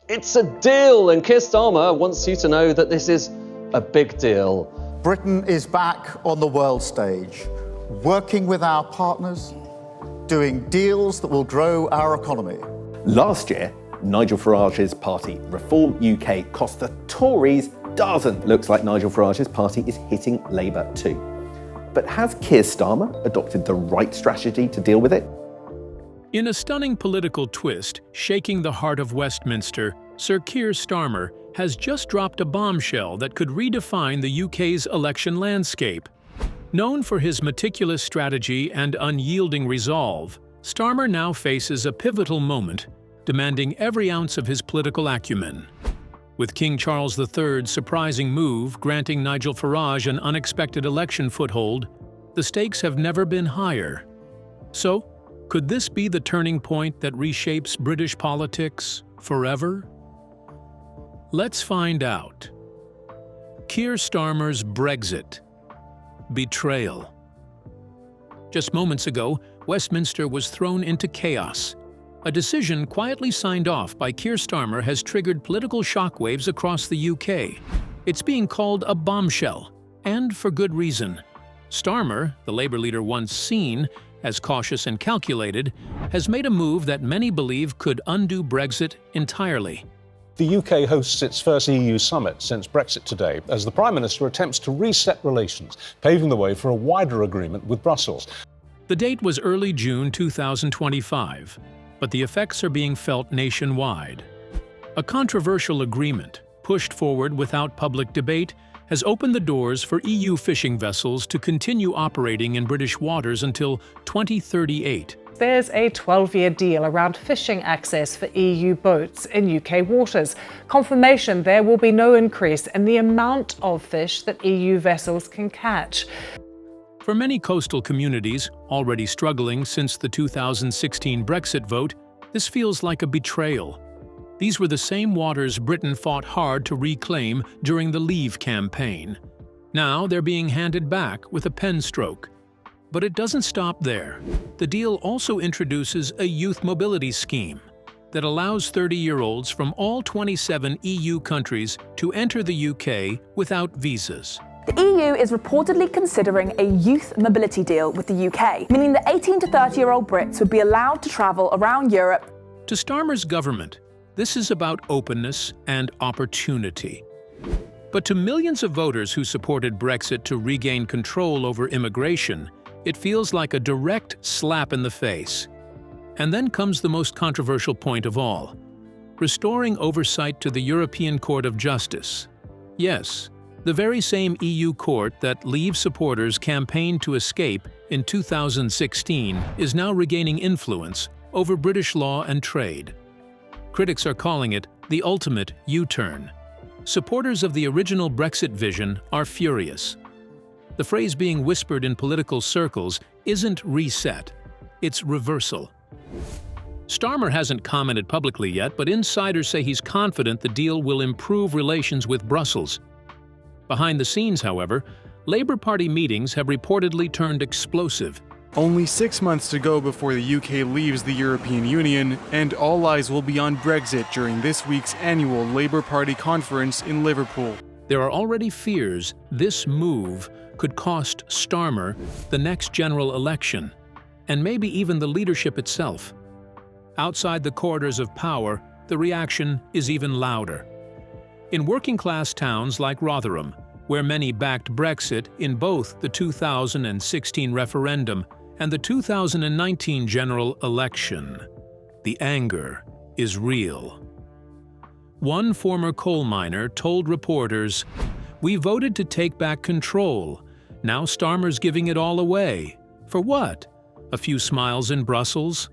It's a deal, and Keir Starmer wants you to know that this is a big deal. Britain is back on the world stage, working with our partners, doing deals that will grow our economy. Last year, Nigel Farage's party, Reform UK, cost the Tories dozens. Looks like Nigel Farage's party is hitting Labour too. But has Keir Starmer adopted the right strategy to deal with it? In a stunning political twist shaking the heart of Westminster, Sir Keir Starmer has just dropped a bombshell that could redefine the UK's election landscape. Known for his meticulous strategy and unyielding resolve, Starmer now faces a pivotal moment, demanding every ounce of his political acumen. With King Charles III's surprising move granting Nigel Farage an unexpected election foothold, the stakes have never been higher. So, could this be the turning point that reshapes British politics forever? Let's find out. Keir Starmer's Brexit. Betrayal. Just moments ago, Westminster was thrown into chaos. A decision quietly signed off by Keir Starmer has triggered political shockwaves across the UK. It's being called a bombshell, and for good reason. Starmer, the Labour leader once seen as cautious and calculated, has made a move that many believe could undo Brexit entirely. The UK hosts its first EU summit since Brexit today, as the Prime Minister attempts to reset relations, paving the way for a wider agreement with Brussels. The date was early June 2025, but the effects are being felt nationwide. A controversial agreement, pushed forward without public debate, has opened the doors for EU fishing vessels to continue operating in British waters until 2038. There's a 12-year deal around fishing access for EU boats in UK waters. Confirmation there will be no increase in the amount of fish that EU vessels can catch. For many coastal communities, already struggling since the 2016 Brexit vote, this feels like a betrayal. These were the same waters Britain fought hard to reclaim during the Leave campaign. Now they're being handed back with a pen stroke. But it doesn't stop there. The deal also introduces a youth mobility scheme that allows 30-year-olds from all 27 EU countries to enter the UK without visas. The EU is reportedly considering a youth mobility deal with the UK, meaning that 18 to 30-year-old Brits would be allowed to travel around Europe. To Starmer's government, this is about openness and opportunity. But to millions of voters who supported Brexit to regain control over immigration, it feels like a direct slap in the face. And then comes the most controversial point of all: restoring oversight to the European Court of Justice. Yes, the very same EU court that Leave supporters campaigned to escape in 2016 is now regaining influence over British law and trade. Critics are calling it the ultimate U-turn. Supporters of the original Brexit vision are furious. The phrase being whispered in political circles isn't reset, it's reversal. Starmer hasn't commented publicly yet, but insiders say he's confident the deal will improve relations with Brussels. Behind the scenes, however, Labour Party meetings have reportedly turned explosive. Only 6 months to go before the UK leaves the European Union, and all eyes will be on Brexit during this week's annual Labour Party conference in Liverpool. There are already fears this move could cost Starmer the next general election, and maybe even the leadership itself. Outside the corridors of power, the reaction is even louder. In working-class towns like Rotherham, where many backed Brexit in both the 2016 referendum and the 2019 general election, the anger is real. One former coal miner told reporters, "We voted to take back control. Now Starmer's giving it all away. For what? A few smiles in Brussels?"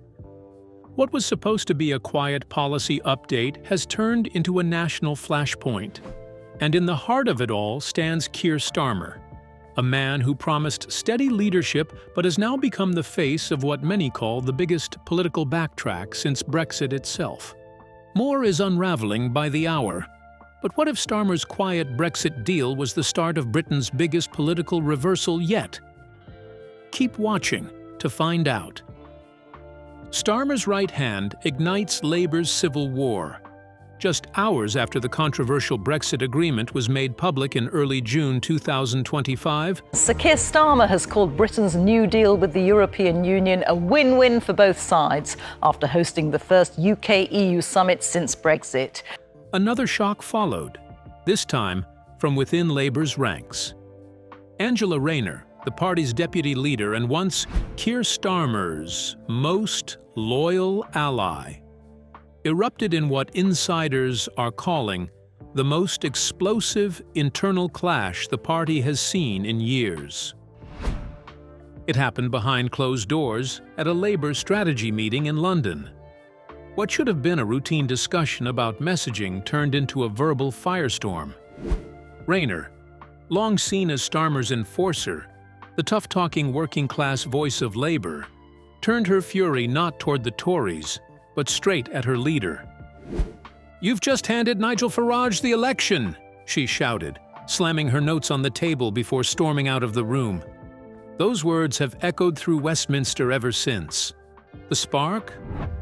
What was supposed to be a quiet policy update has turned into a national flashpoint. And in the heart of it all stands Keir Starmer, a man who promised steady leadership but has now become the face of what many call the biggest political backtrack since Brexit itself. More is unraveling by the hour. But what if Starmer's quiet Brexit deal was the start of Britain's biggest political reversal yet? Keep watching to find out. Starmer's right hand ignites Labour's civil war. just hours after the controversial Brexit agreement was made public in early June 2025. Sir Keir Starmer has called Britain's New Deal with the European Union a win-win for both sides after hosting the first UK-EU summit since Brexit. Another shock followed, this time from within Labour's ranks. Angela Rayner, the party's deputy leader and once Keir Starmer's most loyal ally, erupted in what insiders are calling the most explosive internal clash the party has seen in years. It happened behind closed doors at a Labour strategy meeting in London. What should have been a routine discussion about messaging turned into a verbal firestorm. Rayner, long seen as Starmer's enforcer, the tough-talking working-class voice of Labour, turned her fury not toward the Tories, but straight at her leader. "You've just handed Nigel Farage the election," she shouted, slamming her notes on the table before storming out of the room. Those words have echoed through Westminster ever since. The spark?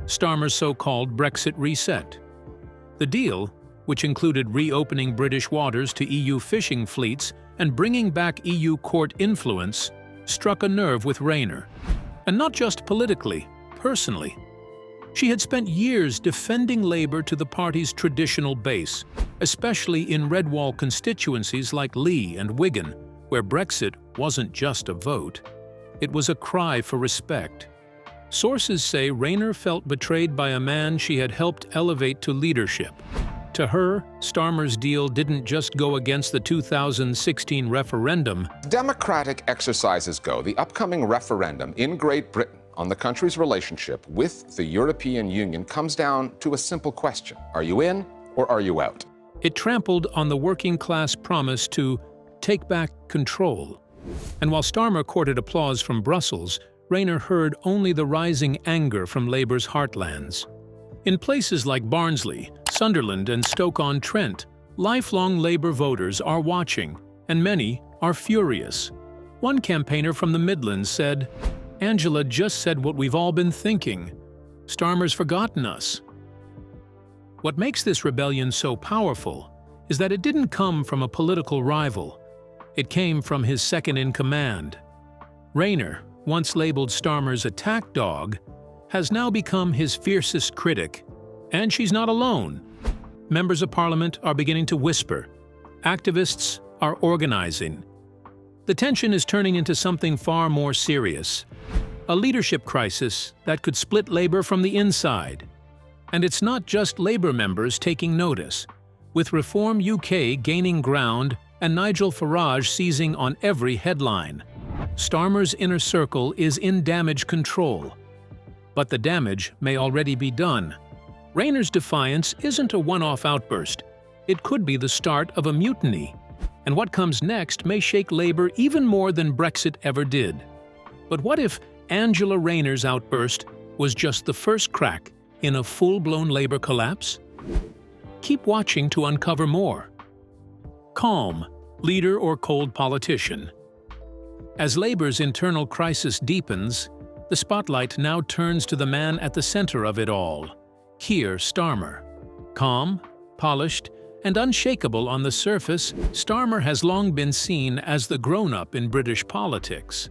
Starmer's so-called Brexit reset. The deal, which included reopening British waters to EU fishing fleets and bringing back EU court influence, struck a nerve with Rayner. And not just politically, personally. She had spent years defending Labour to the party's traditional base, especially in red wall constituencies like Lee and Wigan, where Brexit wasn't just a vote. It was a cry for respect. Sources say Rayner felt betrayed by a man she had helped elevate to leadership. To her, Starmer's deal didn't just go against the 2016 referendum. Democratic exercises go, the upcoming referendum in Great Britain on the country's relationship with the European Union comes down to a simple question. Are you in or are you out? It trampled on the working-class promise to take back control. And while Starmer courted applause from Brussels, Rayner heard only the rising anger from Labour's heartlands. In places like Barnsley, Sunderland and Stoke-on-Trent, lifelong Labour voters are watching, and many are furious. One campaigner from the Midlands said, "Angela just said what we've all been thinking. Starmer's forgotten us." What makes this rebellion so powerful is that it didn't come from a political rival. It came from his second-in-command. Rayner, once labelled Starmer's attack dog, has now become his fiercest critic. And she's not alone. Members of Parliament are beginning to whisper. Activists are organizing. The tension is turning into something far more serious. A leadership crisis that could split Labour from the inside. And it's not just Labour members taking notice. With Reform UK gaining ground and Nigel Farage seizing on every headline, Starmer's inner circle is in damage control. But the damage may already be done. Rayner's defiance isn't a one-off outburst. It could be the start of a mutiny. And what comes next may shake Labour even more than Brexit ever did. But what if Angela Rayner's outburst was just the first crack in a full-blown Labour collapse? Keep watching to uncover more. Calm, leader or cold politician. As Labour's internal crisis deepens, the spotlight now turns to the man at the centre of it all, Keir Starmer. Calm, polished, and unshakable on the surface, Starmer has long been seen as the grown-up in British politics.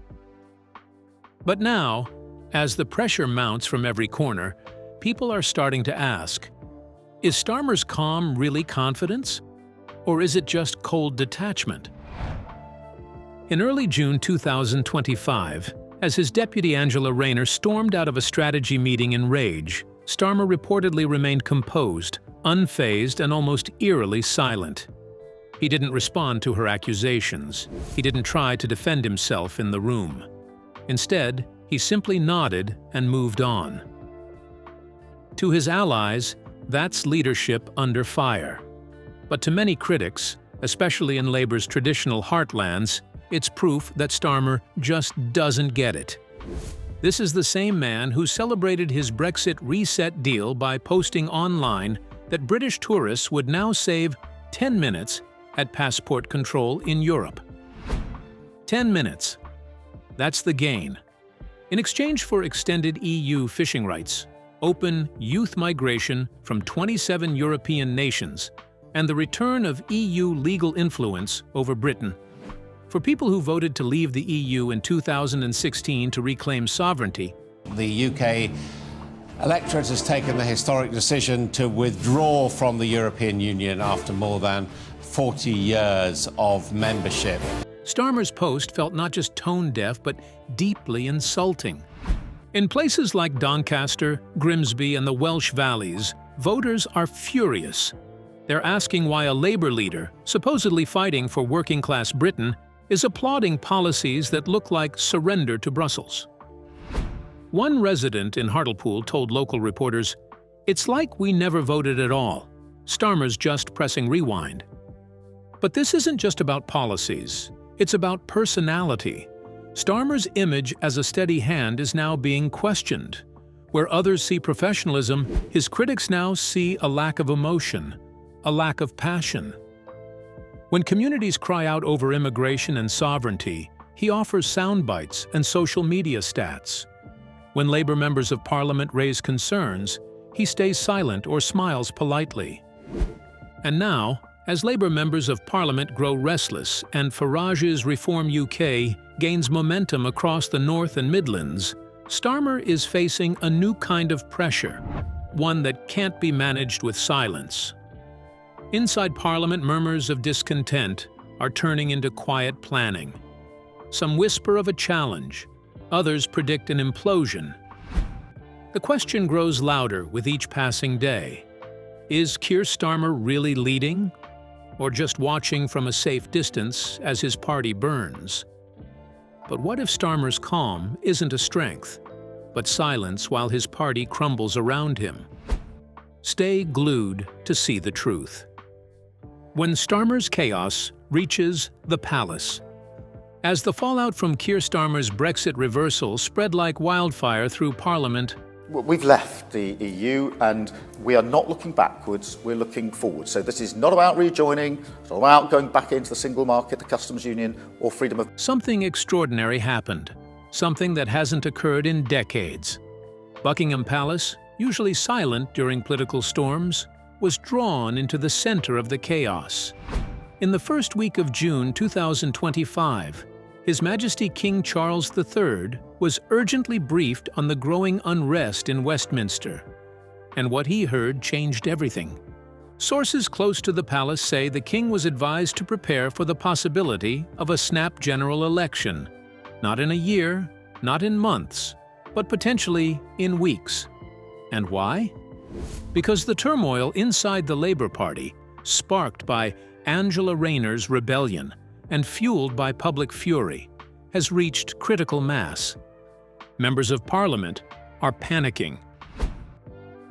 But now, as the pressure mounts from every corner, people are starting to ask, is Starmer's calm really confidence? Or is it just cold detachment? In early June 2025, as his deputy Angela Rayner stormed out of a strategy meeting in rage, Starmer reportedly remained composed, unfazed, and almost eerily silent. He didn't respond to her accusations. He didn't try to defend himself in the room. Instead, he simply nodded and moved on. To his allies, that's leadership under fire. But to many critics, especially in Labour's traditional heartlands, it's proof that Starmer just doesn't get it. This is the same man who celebrated his Brexit reset deal by posting online that British tourists would now save 10 minutes at passport control in Europe. 10 minutes. That's the gain. In exchange for extended EU fishing rights, open youth migration from 27 European nations, and the return of EU legal influence over Britain. For people who voted to leave the EU in 2016 to reclaim sovereignty, the UK electorate has taken the historic decision to withdraw from the European Union after more than 40 years of membership. Starmer's post felt not just tone-deaf, but deeply insulting. In places like Doncaster, Grimsby, and the Welsh Valleys, voters are furious. They're asking why a Labour leader, supposedly fighting for working-class Britain, is applauding policies that look like surrender to Brussels. One resident in Hartlepool told local reporters, "It's like we never voted at all. Starmer's just pressing rewind." But this isn't just about policies. It's about personality. Starmer's image as a steady hand is now being questioned. Where others see professionalism, his critics now see a lack of emotion, a lack of passion. When communities cry out over immigration and sovereignty, he offers sound bites and social media stats. When Labour members of Parliament raise concerns, he stays silent or smiles politely. And now, as Labour members of Parliament grow restless and Farage's Reform UK gains momentum across the North and Midlands, Starmer is facing a new kind of pressure, one that can't be managed with silence. Inside Parliament, murmurs of discontent are turning into quiet planning. Some whisper of a challenge, others predict an implosion. The question grows louder with each passing day. Is Keir Starmer really leading, or just watching from a safe distance as his party burns? But what if Starmer's calm isn't a strength, but silence while his party crumbles around him? Stay glued to see the truth. When Starmer's chaos reaches the palace. As the fallout from Keir Starmer's Brexit reversal spread like wildfire through Parliament, We've left the EU and we are not looking backwards, we're looking forward. So this is not about rejoining, it's not about going back into the single market, the customs union, or freedom of... something extraordinary happened, something that hasn't occurred in decades. Buckingham Palace, usually silent during political storms, was drawn into the center of the chaos. In the first week of June 2025, His Majesty King Charles III was urgently briefed on the growing unrest in Westminster, and what he heard changed everything. Sources close to the palace say the king was advised to prepare for the possibility of a snap general election, not in a year, not in months, but potentially in weeks. And why? Because the turmoil inside the Labour Party, sparked by Angela Rayner's rebellion and fueled by public fury, has reached critical mass. Members of Parliament are panicking.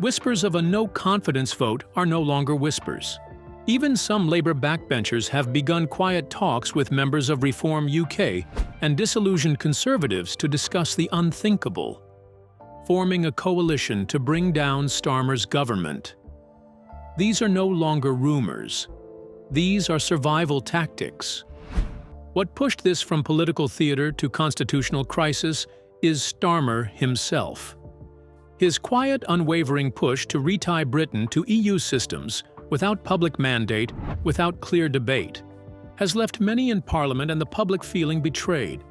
Whispers of a no-confidence vote are no longer whispers. Even some Labour backbenchers have begun quiet talks with members of Reform UK and disillusioned Conservatives to discuss the unthinkable, forming a coalition to bring down Starmer's government. These are no longer rumours. These are survival tactics. What pushed this from political theatre to constitutional crisis is Starmer himself. His quiet, unwavering push to retie Britain to EU systems without public mandate, without clear debate, has left many in Parliament and the public feeling betrayed.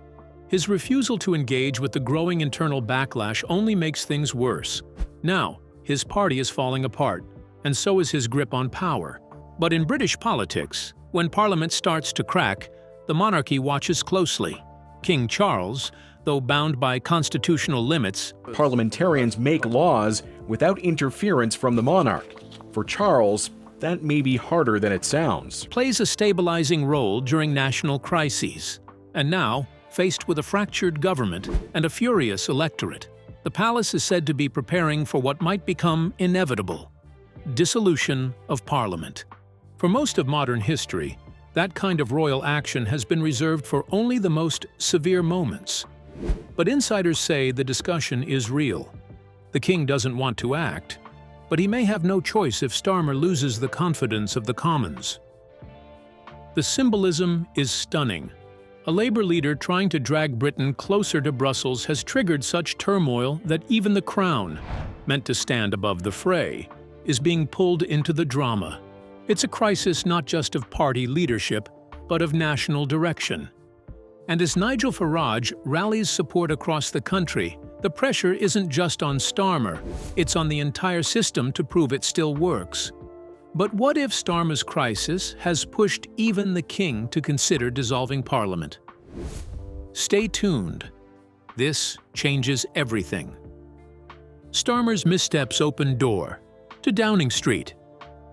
His refusal to engage with the growing internal backlash only makes things worse. Now, his party is falling apart, and so is his grip on power. But in British politics, when Parliament starts to crack, the monarchy watches closely. King Charles, though bound by constitutional limits, parliamentarians make laws without interference from the monarch. For Charles, that may be harder than it sounds. Plays a stabilizing role during national crises. And now, faced with a fractured government and a furious electorate, the palace is said to be preparing for what might become inevitable: dissolution of Parliament. For most of modern history, that kind of royal action has been reserved for only the most severe moments. But insiders say the discussion is real. The king doesn't want to act, but he may have no choice if Starmer loses the confidence of the Commons. The symbolism is stunning. A Labour leader trying to drag Britain closer to Brussels has triggered such turmoil that even the Crown, meant to stand above the fray, is being pulled into the drama. It's a crisis not just of party leadership, but of national direction. And as Nigel Farage rallies support across the country, the pressure isn't just on Starmer, it's on the entire system to prove it still works. But what if Starmer's crisis has pushed even the King to consider dissolving Parliament? Stay tuned. This changes everything. Starmer's missteps open door to Downing Street.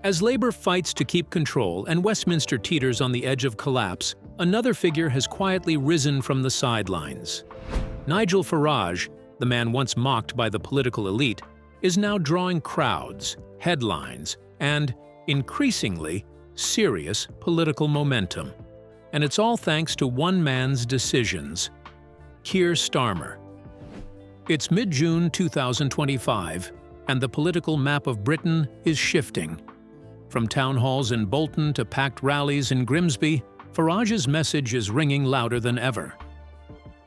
As Labour fights to keep control and Westminster teeters on the edge of collapse, another figure has quietly risen from the sidelines. Nigel Farage, the man once mocked by the political elite, is now drawing crowds, headlines, and, increasingly, serious political momentum. And it's all thanks to one man's decisions: Keir Starmer. It's mid-June 2025, and the political map of Britain is shifting. From town halls in Bolton to packed rallies in Grimsby, Farage's message is ringing louder than ever.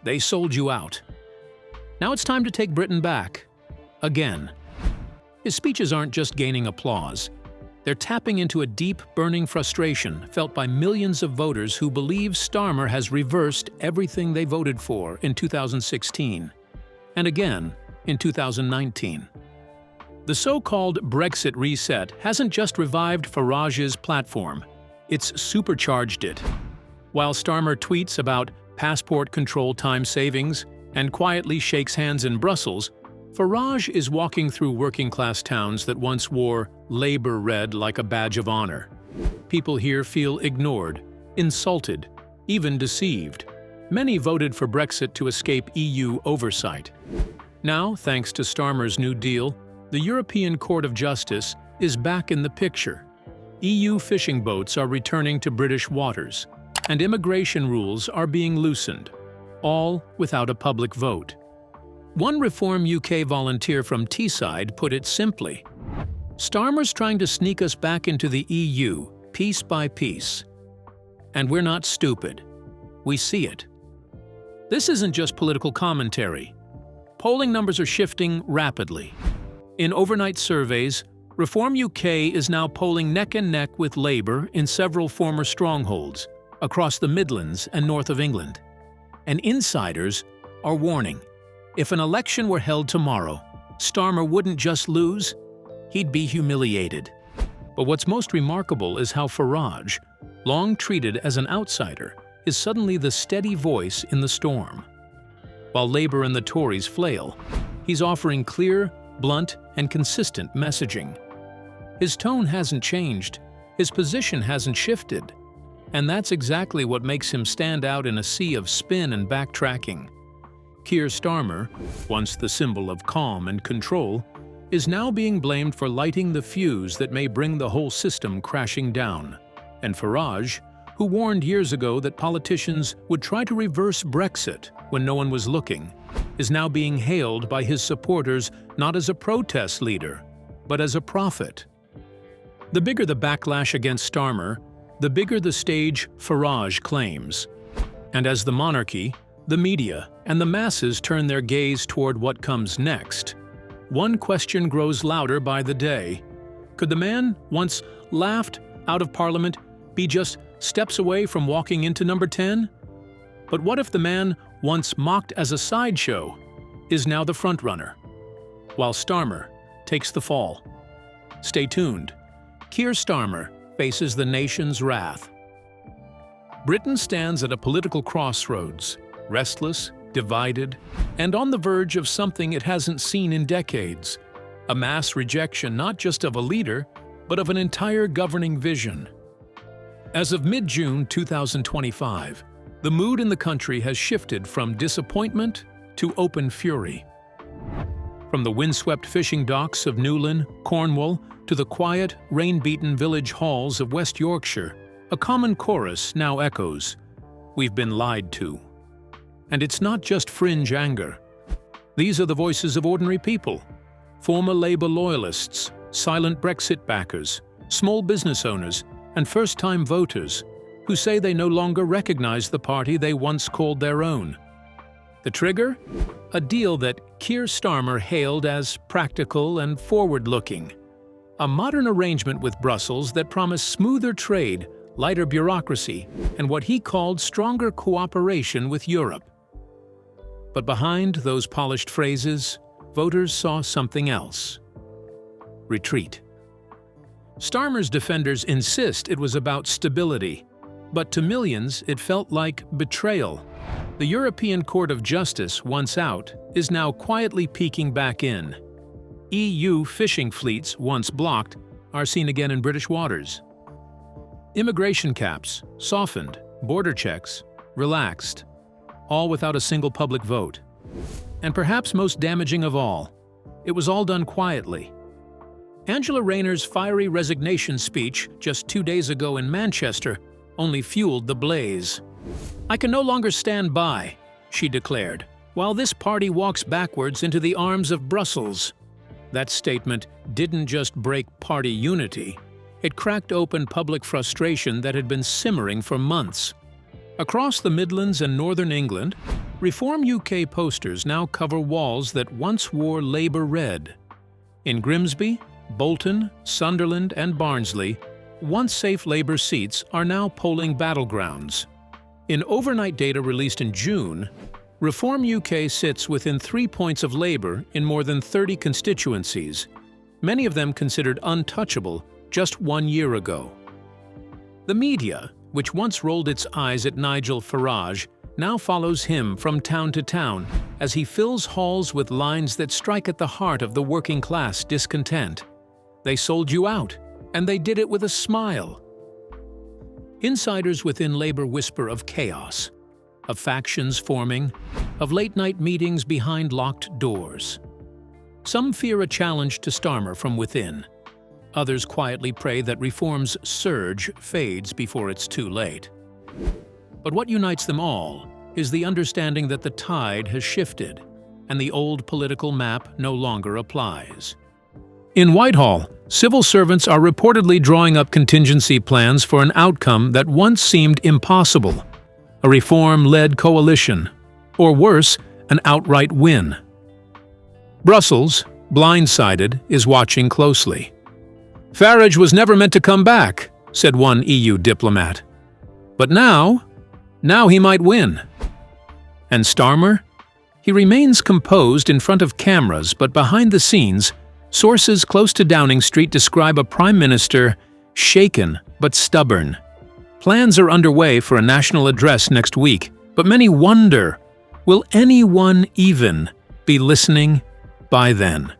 They sold you out. Now it's time to take Britain back. Again. His speeches aren't just gaining applause. They're tapping into a deep, burning frustration felt by millions of voters who believe Starmer has reversed everything they voted for in 2016, and again in 2019. The so-called Brexit reset hasn't just revived Farage's platform, it's supercharged it. While Starmer tweets about passport control time savings and quietly shakes hands in Brussels, Farage is walking through working-class towns that once wore Labour red like a badge of honor. People here feel ignored, insulted, even deceived. Many voted for Brexit to escape EU oversight. Now, thanks to Starmer's New Deal, the European Court of Justice is back in the picture. EU fishing boats are returning to British waters, and immigration rules are being loosened, all without a public vote. One Reform UK volunteer from Teesside put it simply: Starmer's trying to sneak us back into the EU, piece by piece. And we're not stupid. We see it. This isn't just political commentary. Polling numbers are shifting rapidly. In overnight surveys, Reform UK is now polling neck and neck with Labour in several former strongholds across the Midlands and north of England. And insiders are warning: if an election were held tomorrow, Starmer wouldn't just lose, he'd be humiliated. But what's most remarkable is how Farage, long treated as an outsider, is suddenly the steady voice in the storm. While Labour and the Tories flail, he's offering clear, blunt, and consistent messaging. His tone hasn't changed, his position hasn't shifted, and that's exactly what makes him stand out in a sea of spin and backtracking. Keir Starmer, once the symbol of calm and control, is now being blamed for lighting the fuse that may bring the whole system crashing down. And Farage, who warned years ago that politicians would try to reverse Brexit when no one was looking, is now being hailed by his supporters not as a protest leader, but as a prophet. The bigger the backlash against Starmer, the bigger the stage Farage claims. And as the monarchy, the media, and the masses turn their gaze toward what comes next, one question grows louder by the day. Could the man once laughed out of Parliament be just steps away from walking into number 10? But what if the man once mocked as a sideshow is now the frontrunner, while Starmer takes the fall? Stay tuned. Keir Starmer faces the nation's wrath. Britain stands at a political crossroads, restless, divided, and on the verge of something it hasn't seen in decades: a mass rejection not just of a leader, but of an entire governing vision. As of mid-June 2025, the mood in the country has shifted from disappointment to open fury. From the windswept fishing docks of Newlyn, Cornwall, to the quiet, rain-beaten village halls of West Yorkshire, a common chorus now echoes: "We've been lied to." And it's not just fringe anger. These are the voices of ordinary people, former Labour loyalists, silent Brexit backers, small business owners, and first-time voters who say they no longer recognize the party they once called their own. The trigger? A deal that Keir Starmer hailed as practical and forward-looking. A modern arrangement with Brussels that promised smoother trade, lighter bureaucracy, and what he called stronger cooperation with Europe. But behind those polished phrases, voters saw something else. Retreat. Starmer's defenders insist it was about stability, but to millions it felt like betrayal. The European Court of Justice, once out, is now quietly peeking back in. EU fishing fleets, once blocked, are seen again in British waters. Immigration caps, softened, border checks, relaxed, all without a single public vote. And perhaps most damaging of all, it was all done quietly. Angela Rayner's fiery resignation speech just 2 days ago in Manchester only fueled the blaze. "I can no longer stand by," she declared, "while this party walks backwards into the arms of Brussels." That statement didn't just break party unity, it cracked open public frustration that had been simmering for months. Across the Midlands and Northern England, Reform UK posters now cover walls that once wore Labour red. In Grimsby, Bolton, Sunderland and Barnsley, once safe Labour seats are now polling battlegrounds. In overnight data released in June, Reform UK sits within 3 points of Labour in more than 30 constituencies, many of them considered untouchable just 1 year ago. The media, which once rolled its eyes at Nigel Farage, now follows him from town to town as he fills halls with lines that strike at the heart of the working class discontent. They sold you out, and they did it with a smile. Insiders within Labour whisper of chaos, of factions forming, of late-night meetings behind locked doors. Some fear a challenge to Starmer from within. Others quietly pray that Reform's surge fades before it's too late. But what unites them all is the understanding that the tide has shifted, and the old political map no longer applies. In Whitehall, civil servants are reportedly drawing up contingency plans for an outcome that once seemed impossible: a reform-led coalition, or worse, an outright win. Brussels, blindsided, is watching closely. "Farage was never meant to come back," said one EU diplomat. "But now he might win." And Starmer? He remains composed in front of cameras, but behind the scenes, sources close to Downing Street describe a prime minister shaken but stubborn. Plans are underway for a national address next week, but many wonder, will anyone even be listening by then?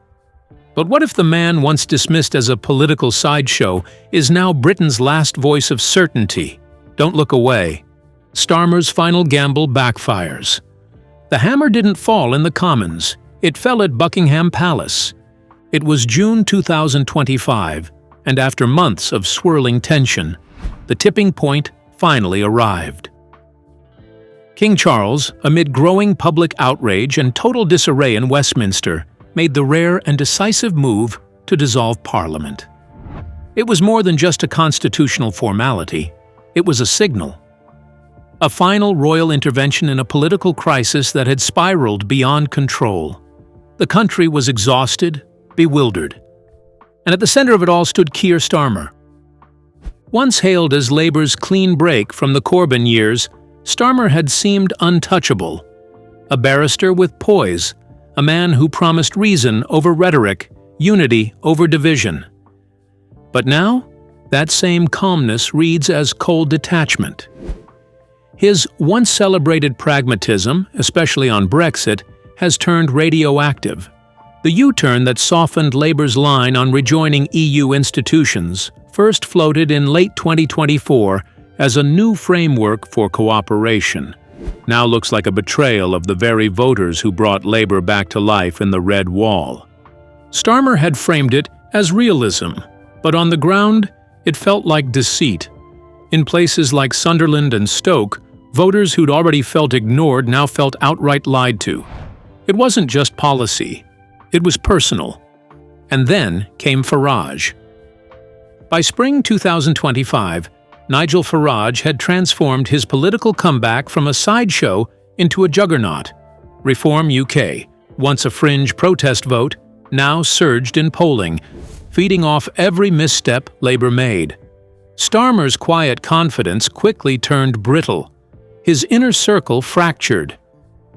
But what if the man once dismissed as a political sideshow is now Britain's last voice of certainty? Don't look away. Starmer's final gamble backfires. The hammer didn't fall in the Commons. It fell at Buckingham Palace. It was June 2025, and after months of swirling tension, the tipping point finally arrived. King Charles, amid growing public outrage and total disarray in Westminster, made the rare and decisive move to dissolve Parliament. It was more than just a constitutional formality. It was a signal. A final royal intervention in a political crisis that had spiraled beyond control. The country was exhausted, bewildered. And at the center of it all stood Keir Starmer. Once hailed as Labour's clean break from the Corbyn years, Starmer had seemed untouchable. A barrister with poise, a man who promised reason over rhetoric, unity over division. But now, that same calmness reads as cold detachment. His once celebrated pragmatism, especially on Brexit, has turned radioactive. The U-turn that softened Labour's line on rejoining EU institutions first floated in late 2024 as a new framework for cooperation. Now looks like a betrayal of the very voters who brought Labour back to life in the Red Wall. Starmer had framed it as realism, but on the ground, it felt like deceit. In places like Sunderland and Stoke, voters who'd already felt ignored now felt outright lied to. It wasn't just policy, it was personal. And then came Farage. By spring 2025, Nigel Farage had transformed his political comeback from a sideshow into a juggernaut. Reform UK, once a fringe protest vote, now surged in polling, feeding off every misstep Labour made. Starmer's quiet confidence quickly turned brittle. His inner circle fractured.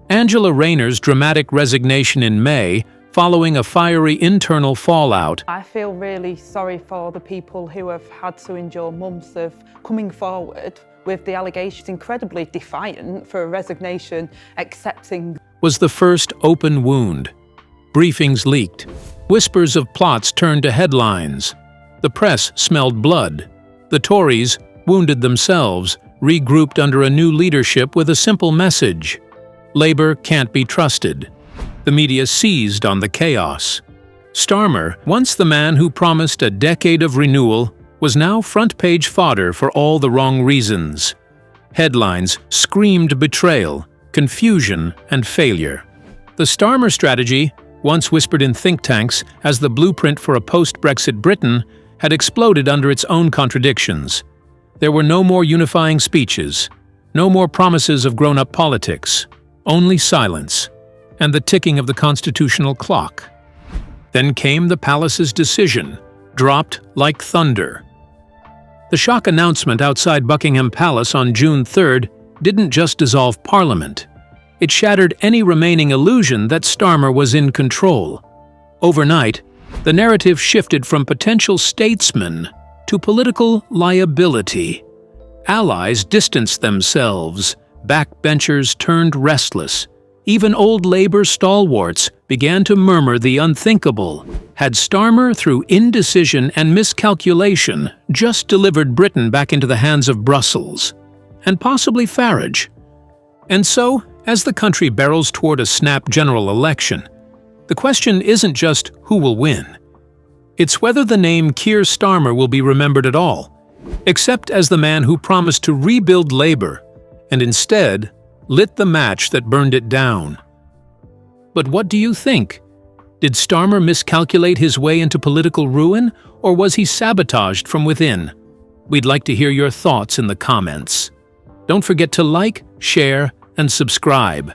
Angela Rayner's dramatic resignation in May, following a fiery internal fallout. I feel really sorry for the people who have had to endure months of coming forward with the allegations, incredibly defiant for a resignation, accepting. Was the first open wound. Briefings leaked. Whispers of plots turned to headlines. The press smelled blood. The Tories, wounded themselves, regrouped under a new leadership with a simple message. Labour can't be trusted. The media seized on the chaos. Starmer, once the man who promised a decade of renewal, was now front-page fodder for all the wrong reasons. Headlines screamed betrayal, confusion, and failure. The Starmer strategy, once whispered in think tanks as the blueprint for a post-Brexit Britain, had exploded under its own contradictions. There were no more unifying speeches, no more promises of grown-up politics, only silence, and the ticking of the constitutional clock. Then came the palace's decision, dropped like thunder. The shock announcement outside Buckingham Palace on June 3rd didn't just dissolve Parliament. It shattered any remaining illusion that Starmer was in control. Overnight, the narrative shifted from potential statesman to political liability. Allies distanced themselves, backbenchers turned restless. Even old Labour stalwarts began to murmur the unthinkable. Had Starmer, through indecision and miscalculation, just delivered Britain back into the hands of Brussels? And possibly Farage? And so, as the country barrels toward a snap general election, the question isn't just who will win. It's whether the name Keir Starmer will be remembered at all, except as the man who promised to rebuild Labour, and instead lit the match that burned it down. But what do you think? Did Starmer miscalculate his way into political ruin, or was he sabotaged from within? We'd like to hear your thoughts in the comments. Don't forget to like, share, and subscribe.